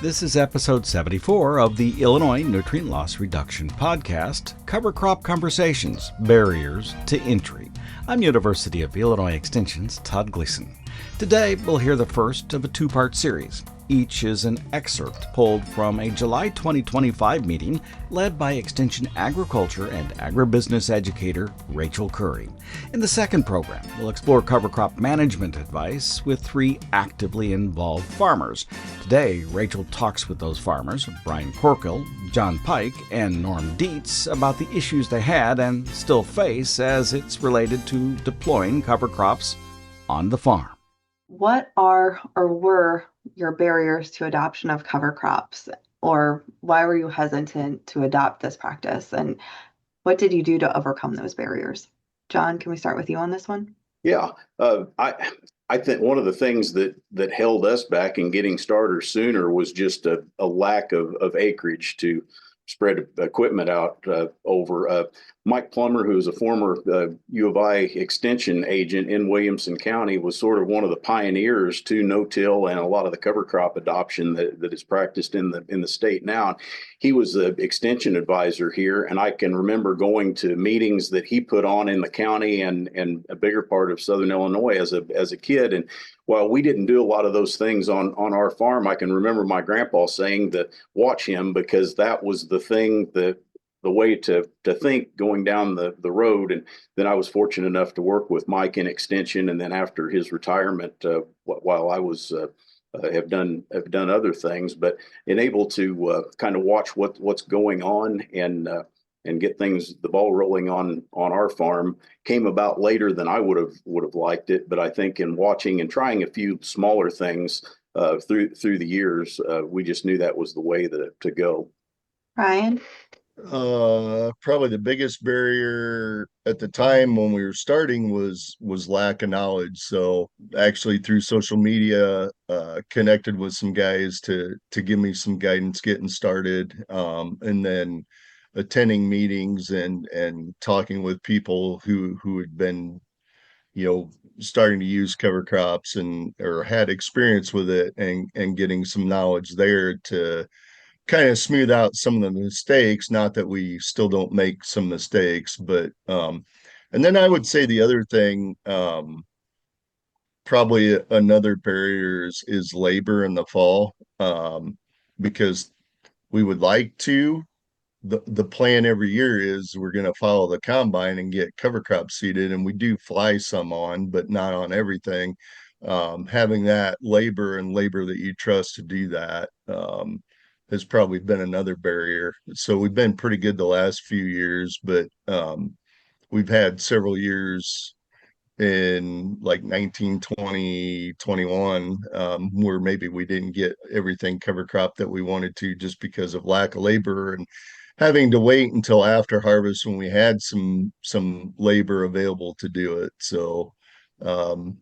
This is episode 74 of the Illinois Nutrient Loss Reduction Podcast, Cover Crop Conversations, Barriers to Entry. I'm University of Illinois Extension's Todd Gleason. Today, we'll hear the first of a two-part series. Each is an excerpt pulled from a July 2025 meeting led by Extension Agriculture and Agribusiness educator Rachel Curry. In the second program, we'll explore cover crop management advice with three actively involved farmers. Today, Rachel talks with those farmers, Brian Corkill, John Pike, and Norm Deets, about the issues they had and still face as it's related to deploying cover crops on the farm. What are or were your barriers to adoption of cover crops, or why were you hesitant to adopt this practice, and what did you do to overcome those barriers? John, can we start with you on this one? Yeah, I think one of the things that held us back in getting started sooner was just a lack of acreage to spread equipment out over. Mike Plummer, who is a former U of I extension agent in Williamson County, was sort of one of the pioneers to no-till and a lot of the cover crop adoption that is practiced in the state now. He was the extension advisor here, and I can remember going to meetings that he put on in the county and a bigger part of Southern Illinois as a kid. And while we didn't do a lot of those things on our farm, I can remember my grandpa saying that watch him, because that was the thing that the way to think going down the road. And then I was fortunate enough to work with Mike in extension. And then after his retirement, while I was have done other things, but enabled to kind of watch what's going on and get the ball rolling on our farm came about later than I would have liked it. But I think in watching and trying a few smaller things through the years, we just knew that was the way to go. Ryan? Probably the biggest barrier at the time when we were starting was lack of knowledge. So actually through social media, connected with some guys to give me some guidance getting started, and then attending meetings and talking with people who had been, starting to use cover crops or had experience with it and getting some knowledge there to kind of smooth out some of the mistakes. Not that we still don't make some mistakes, but and then I would say the other thing, probably another barrier is labor in the fall, because we would like to. The plan every year is we're going to follow the combine and get cover crop seeded, and we do fly some on, but not on everything. Having that labor that you trust to do that has probably been another barrier. So we've been pretty good the last few years, but we've had several years in like 19, 20, 21, where maybe we didn't get everything cover crop that we wanted to just because of lack of labor and having to wait until after harvest when we had some labor available to do it. So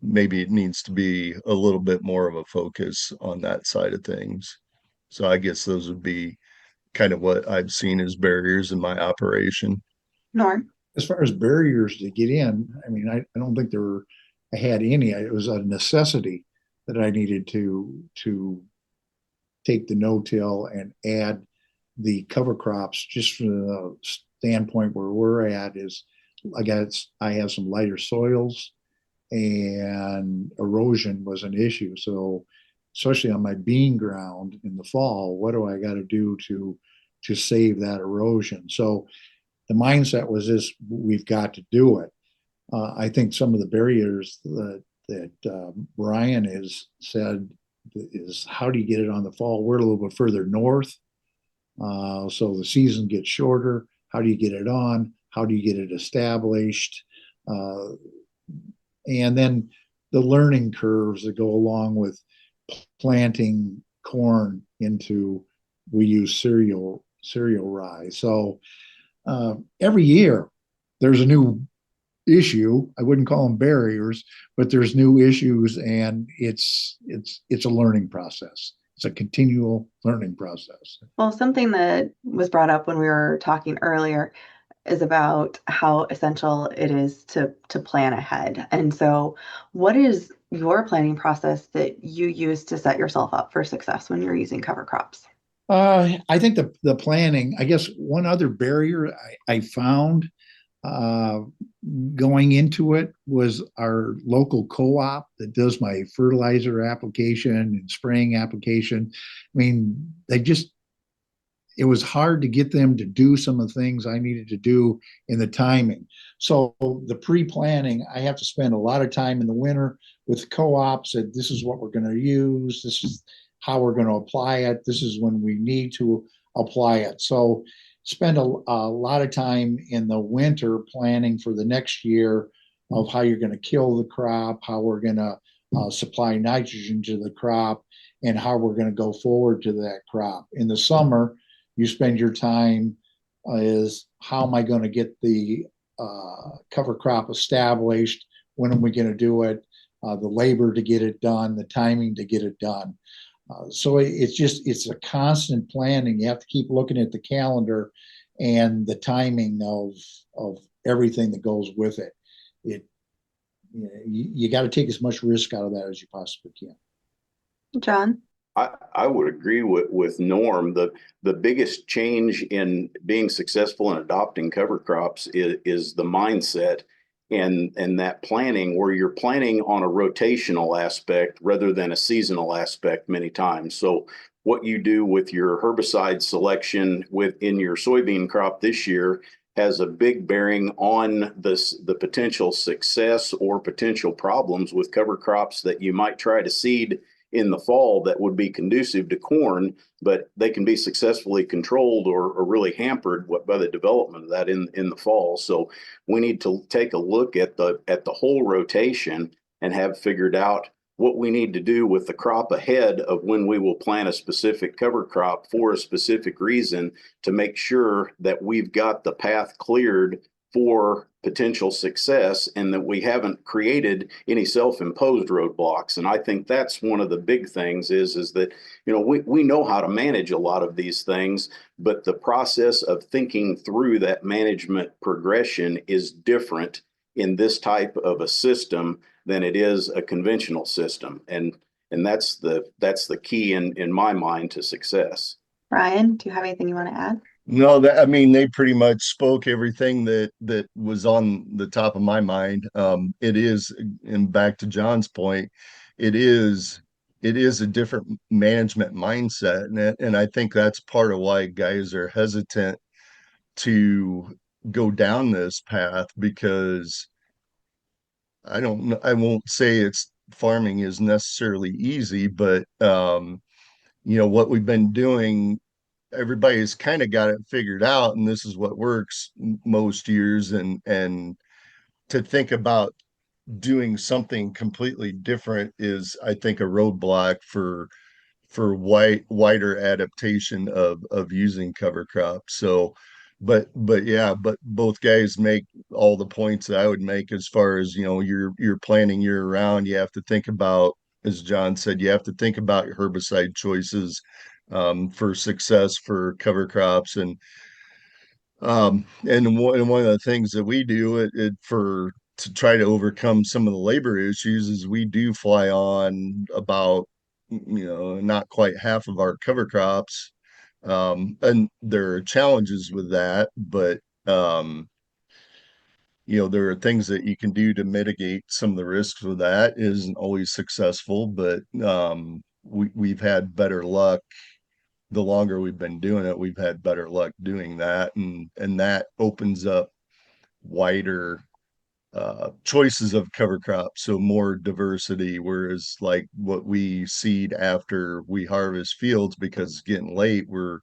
maybe it needs to be a little bit more of a focus on that side of things. So I guess those would be kind of what I've seen as barriers in my operation. Norm? As far as barriers to get in, I mean, I don't think I had any. It was a necessity that I needed to take the no-till and add the cover crops. Just from the standpoint where we're at is, I have some lighter soils and erosion was an issue. So especially on my bean ground in the fall, what do I got to do to save that erosion? So the mindset was this: we've got to do it. I think some of the barriers that Brian has said is, how do you get it on the fall? We're a little bit further north, so the season gets shorter. How do you get it on? How do you get it established? And then the learning curves that go along with planting corn into, we use cereal rye. So every year there's a new issue. I wouldn't call them barriers, but there's new issues, and it's a learning process. It's a continual learning process. Well, something that was brought up when we were talking earlier is about how essential it is to plan ahead. And so what is your planning process that you use to set yourself up for success when you're using cover crops? I think the planning, I guess one other barrier I found uh, going into it was our local co-op that does my fertilizer application and spraying application. I mean, it was hard to get them to do some of the things I needed to do in the timing. So the pre-planning, I have to spend a lot of time in the winter with co-ops that this is what we're going to use. This is how we're going to apply it. This is when we need to apply it. So spend a lot of time in the winter planning for the next year of how you're going to kill the crop, how we're going to supply nitrogen to the crop, and how we're going to go forward to that crop. In the summer, you spend your time is how am I going to get the cover crop established? When are we going to do it? The labor to get it done, the timing to get it done. So it's a constant planning. You have to keep looking at the calendar and the timing of everything that goes with it. You got to take as much risk out of that as you possibly can. John? I would agree with Norm. The biggest change in being successful in adopting cover crops is the mindset and that planning, where you're planning on a rotational aspect rather than a seasonal aspect many times. So what you do with your herbicide selection within your soybean crop this year has a big bearing on the potential success or potential problems with cover crops that you might try to seed in the fall that would be conducive to corn, but they can be successfully controlled or really hampered by the development of that in the fall. So we need to take a look at the whole rotation and have figured out what we need to do with the crop ahead of when we will plant a specific cover crop for a specific reason, to make sure that we've got the path cleared for potential success and that we haven't created any self-imposed roadblocks. And I think that's one of the big things is that, we know how to manage a lot of these things, but the process of thinking through that management progression is different in this type of a system than it is a conventional system. And that's the key in my mind to success. Ryan, do you have anything you want to add? No, they pretty much spoke everything that was on the top of my mind. It is, and back to John's point, it is a different management mindset, and I think that's part of why guys are hesitant to go down this path, because I don't know, I won't say it's farming is necessarily easy, but what we've been doing, everybody's kind of got it figured out, and this is what works most years, and to think about doing something completely different is, I think, a roadblock for wider adaptation of using cover crops. So but both guys make all the points that I would make, as far as you're planning year round. You have to think about, as John said, you have to think about your herbicide choices for success for cover crops. And one of the things that we do to try to overcome some of the labor issues is we do fly on about not quite half of our cover crops. And there are challenges with that, but there are things that you can do to mitigate some of the risks with that. It isn't always successful, but we've had better luck. The longer we've been doing it, we've had better luck doing that, and that opens up wider choices of cover crops, so more diversity. Whereas like what we seed after we harvest fields, because it's getting late, we're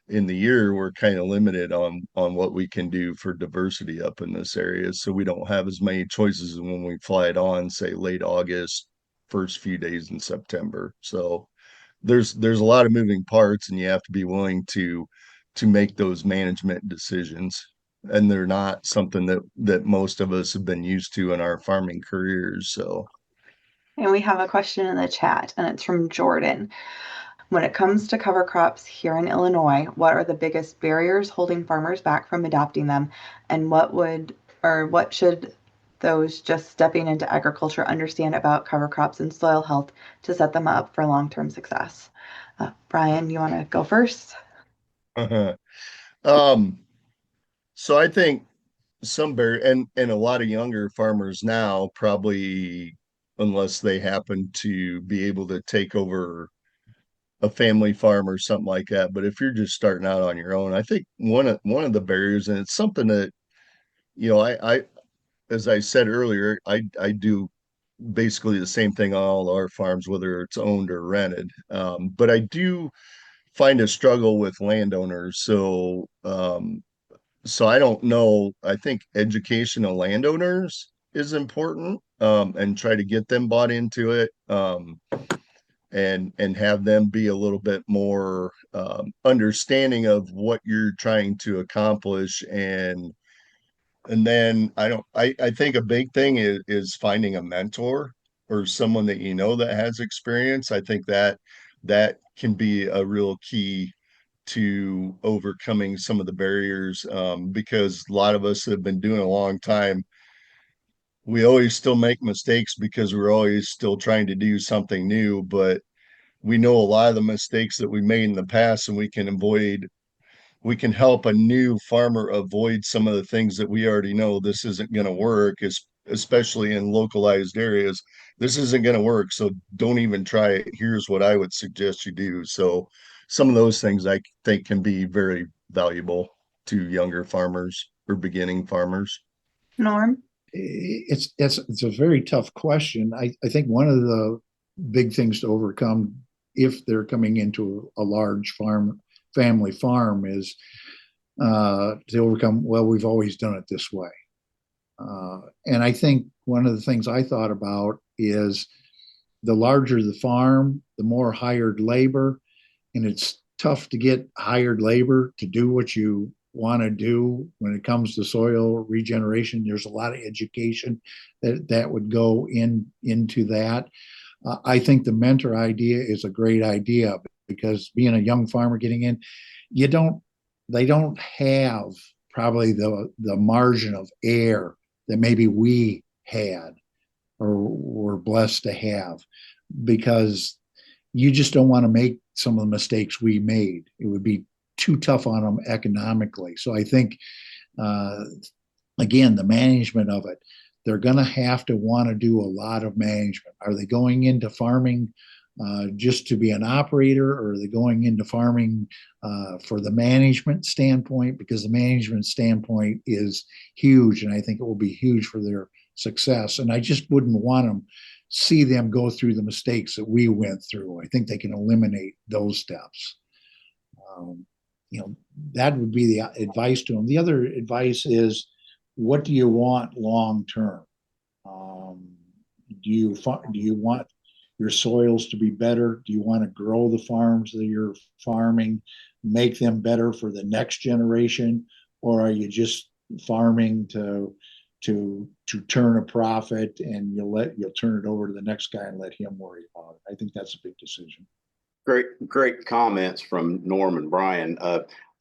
kind of limited on what we can do for diversity up in this area. So we don't have as many choices when we fly it on, say, late August, first few days in September. So there's a lot of moving parts, and you have to be willing to make those management decisions. And they're not something that most of us have been used to in our farming careers. So, And we have a question in the chat, and it's from Jordan. When it comes to cover crops here in Illinois, what are the biggest barriers holding farmers back from adopting them? And what should those just stepping into agriculture understand about cover crops and soil health to set them up for long-term success? Brian, you want to go first? Uh-huh. Um, so I think some berry and a lot of younger farmers now probably, unless they happen to be able to take over a family farm or something like that. But if you're just starting out on your own, I think one of the barriers, and it's something that, I as I said earlier, I do basically the same thing on all our farms, whether it's owned or rented. But I do find a struggle with landowners. So I don't know. I think education of landowners is important, and try to get them bought into it, and have them be a little bit more understanding of what you're trying to accomplish. And then I think a big thing is finding a mentor or someone that that has experience. I think that can be a real key to overcoming some of the barriers, because a lot of us have been doing a long time. We always still make mistakes because we're always still trying to do something new, but we know a lot of the mistakes that we made in the past, and we can help a new farmer avoid some of the things that we already know this isn't going to work, especially in localized areas. This isn't going to work, so don't even try it. Here's what I would suggest you do. So some of those things I think can be very valuable to younger farmers or beginning farmers. Norm? It's a very tough question. I think one of the big things to overcome if they're coming into a large family farm is to overcome, well, we've always done it this way. And I think one of the things I thought about is the larger the farm, the more hired labor, and it's tough to get hired labor to do what you want to do when it comes to soil regeneration. There's a lot of education that would go into that. I think the mentor idea is a great idea because being a young farmer getting in, they don't have probably the margin of error that maybe we had or were blessed to have, because you just don't want to make some of the mistakes we made. It would be too tough on them economically. So I think, again, the management of it, they're going to have to want to do a lot of management. Are they going into farming just to be an operator, or are they going into farming for the management standpoint? Because the management standpoint is huge, and I think it will be huge for their success. And I just wouldn't want them see them go through the mistakes that we went through. I think they can eliminate those steps. That would be the advice to them. The other advice is, what do you want long term? Do you want your soils to be better? Do you want to grow the farms that you're farming, make them better for the next generation, or are you just farming to turn a profit, and you'll turn it over to the next guy and let him worry about it? I think that's a big decision. Great comments from Norm and Brian.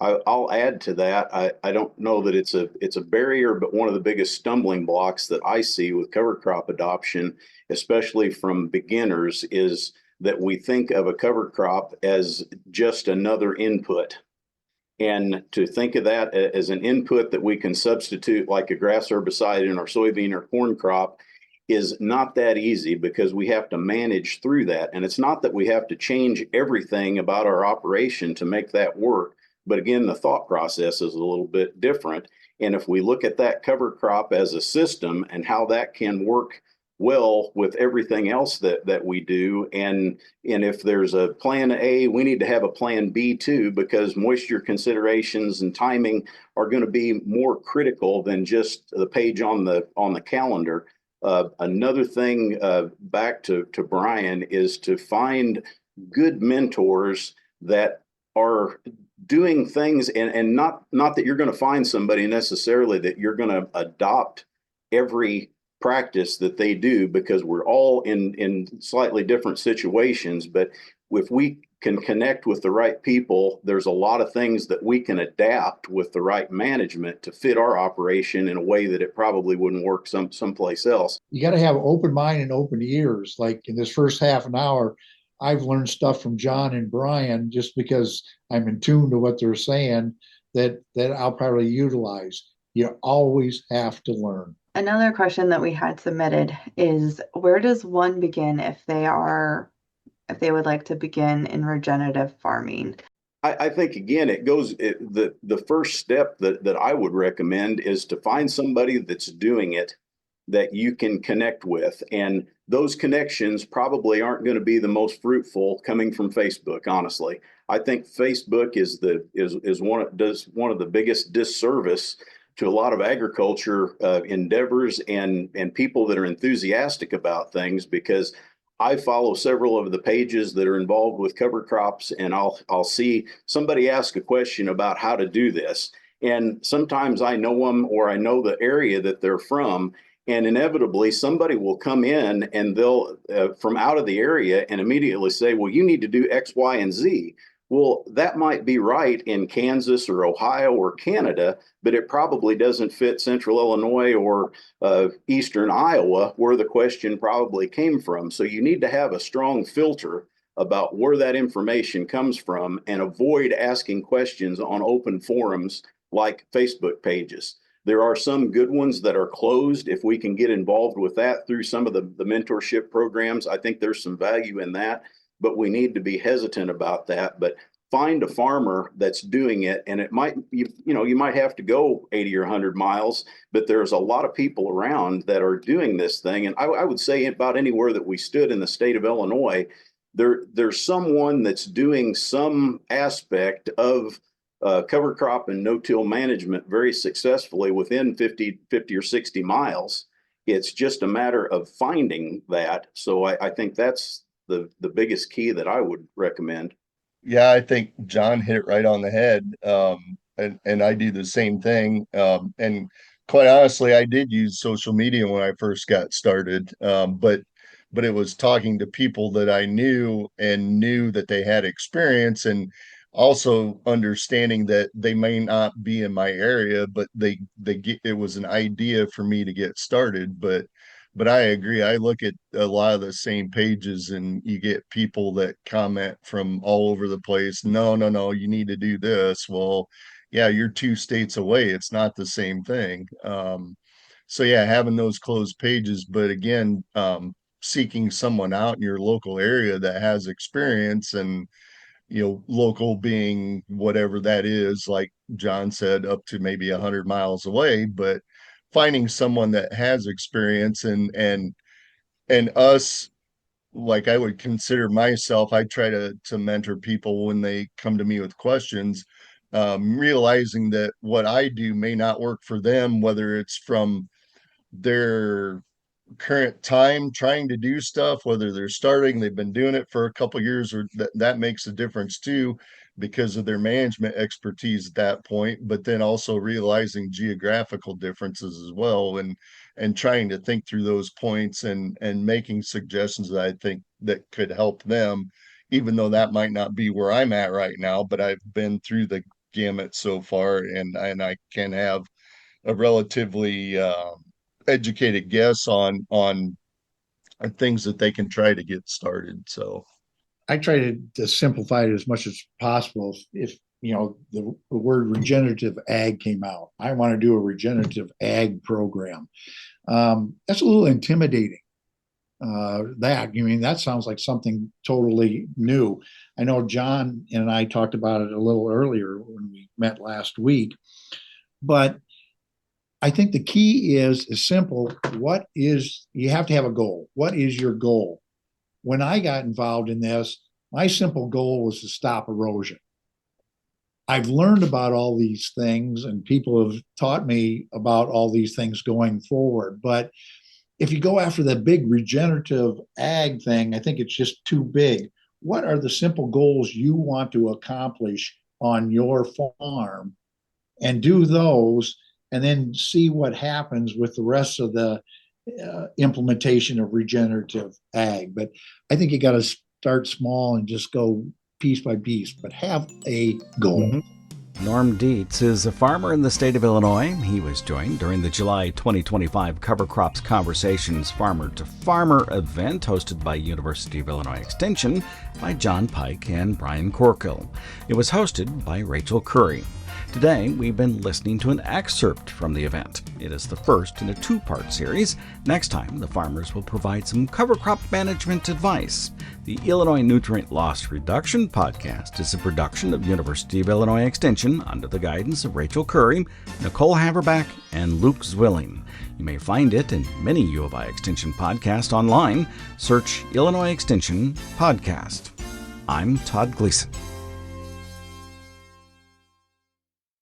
I'll add to that. I don't know that it's a barrier, but one of the biggest stumbling blocks that I see with cover crop adoption, especially from beginners, is that we think of a cover crop as just another input. And to think of that as an input that we can substitute like a grass herbicide in our soybean or corn crop is not that easy, because we have to manage through that. And it's not that we have to change everything about our operation to make that work. But again, the thought process is a little bit different. And if we look at that cover crop as a system and how that can work well with everything else that we do, and if there's a plan A, we need to have a plan B too, because moisture considerations and timing are going to be more critical than just the page on the calendar. Another thing, back to Brian, is to find good mentors that are doing things, and not that you're going to find somebody necessarily that you're going to adopt every practice that they do, because we're all in slightly different situations. But if we can connect with the right people, there's a lot of things that we can adapt with the right management to fit our operation in a way that it probably wouldn't work someplace else. You got to have open mind and open ears. Like in this first half an hour, I've learned stuff from John and Brian just because I'm in tune to what they're saying that I'll probably utilize. You always have to learn. Another question that we had submitted is, where does one begin if they would like to begin in regenerative farming? I think, again, the first step that I would recommend is to find somebody that's doing it that you can connect with. And those connections probably aren't going to be the most fruitful coming from Facebook, honestly. I think Facebook does one of the biggest disservice to a lot of agriculture endeavors and people that are enthusiastic about things, because I follow several of the pages that are involved with cover crops, and I'll see somebody ask a question about how to do this. And sometimes I know them, or I know the area that they're from, and inevitably somebody will come in and they'll from out of the area and immediately say, well, you need to do X, Y, and Z. Well, that might be right in Kansas or Ohio or Canada, but it probably doesn't fit Central Illinois or Eastern Iowa, where the question probably came from. So you need to have a strong filter about where that information comes from and avoid asking questions on open forums like Facebook pages. There are some good ones that are closed. If we can get involved with that through some of the mentorship programs, I think there's some value in that, but we need to be hesitant about that. But find a farmer that's doing it, and it might, you might have to go 80 or 100 miles, but there's a lot of people around that are doing this thing. And I would say about anywhere that we stood in the state of Illinois, there's someone that's doing some aspect of cover crop and no-till management very successfully within 50 or 60 miles. It's just a matter of finding that. So I think that's the biggest key that I would recommend. Yeah, I think John hit it right on the head. And I do the same thing. And quite honestly, I did use social media when I first got started. But it was talking to people that I knew and knew that they had experience, and also understanding that they may not be in my area, but it was an idea for me to get started. But I agree. I look at a lot of the same pages, and you get people that comment from all over the place. No, you need to do this. Well, yeah, you're 2 states away. It's not the same thing. So yeah, having those closed pages, but again, seeking someone out in your local area that has experience, and local being whatever that is, like John said, up to maybe 100 miles away, but finding someone that has experience, and us, like I would consider myself, I try to mentor people when they come to me with questions, realizing that what I do may not work for them, whether it's from their current time trying to do stuff, whether they've been doing it for a couple of years, or that makes a difference too, because of their management expertise at that point. But then also realizing geographical differences as well, and trying to think through those points, and making suggestions that I think that could help them, even though that might not be where I'm at right now. But I've been through the gamut so far, and I can have a relatively educated guess on things that they can try to get started. So I try to simplify it as much as possible. If the word regenerative ag came out, I want to do a regenerative ag program. That's a little intimidating. That sounds like something totally new. I know John and I talked about it a little earlier when we met last week, but I think the key is simple. You have to have a goal. What is your goal? When I got involved in this, my simple goal was to stop erosion. I've learned about all these things, and people have taught me about all these things going forward. But if you go after the big regenerative ag thing, I think it's just too big. What are the simple goals you want to accomplish on your farm, and do those, and then see what happens with the rest of the implementation of regenerative ag. But I think you got to start small and just go piece by piece, but have a goal. Mm-hmm. Norm Deets is a farmer in the state of Illinois. He was joined during the July 2025 Cover Crops Conversations Farmer to Farmer event hosted by University of Illinois Extension by John Pike and Brian Corkill. It was hosted by Rachel Curry. Today, we've been listening to an excerpt from the event. It is the first in a two-part series. Next time, the farmers will provide some cover crop management advice. The Illinois Nutrient Loss Reduction Podcast is a production of University of Illinois Extension under the guidance of Rachel Curry, Nicole Haverback, and Luke Zwilling. You may find it in many U of I Extension podcasts online. Search Illinois Extension Podcast. I'm Todd Gleason.